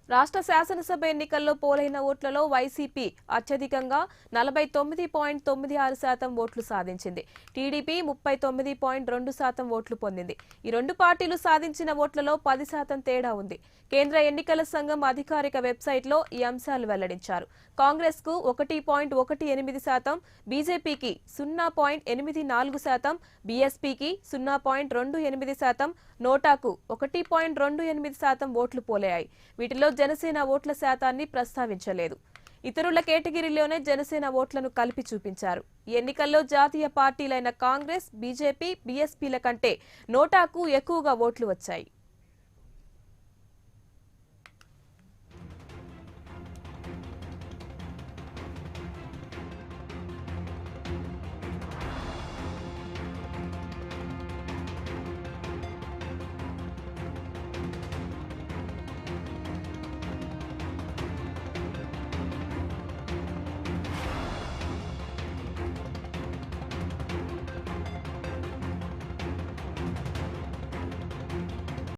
రాష్ట్ర శాసనసభ ఎన్నికల్లో పోలైన ఓట్లలో వైసీపీ అత్యధికంగా 49.96% ఓట్లు సాధించింది. టీడీపీ 39.2% ఓట్లు పొందింది. ఈ రెండు పార్టీలు సాధించిన ఓట్లలో 10% తేడా ఉంది. కేంద్ర ఎన్నికల సంఘం అధికారిక వెబ్సైట్లో ఈ అంశాలు వెల్లడించారు. కాంగ్రెస్ కు 1.18%, బీజేపీకి 0.84%, బీఎస్పీకి 0.28%, నోటాకు 1.28% ఓట్లు పోలయ్యాయి. వీటిలో జనసేన ఓట్ల శాతాన్ని ప్రస్తావించలేదు. ఇతరుల కేటగిరీలోనే జనసేన ఓట్లను కలిపి చూపించారు. ఈ ఎన్నికల్లో జాతీయ పార్టీలైన కాంగ్రెస్, బీజేపీ, బీఎస్పీల కంటే నోటాకు ఎక్కువగా ఓట్లు వచ్చాయి.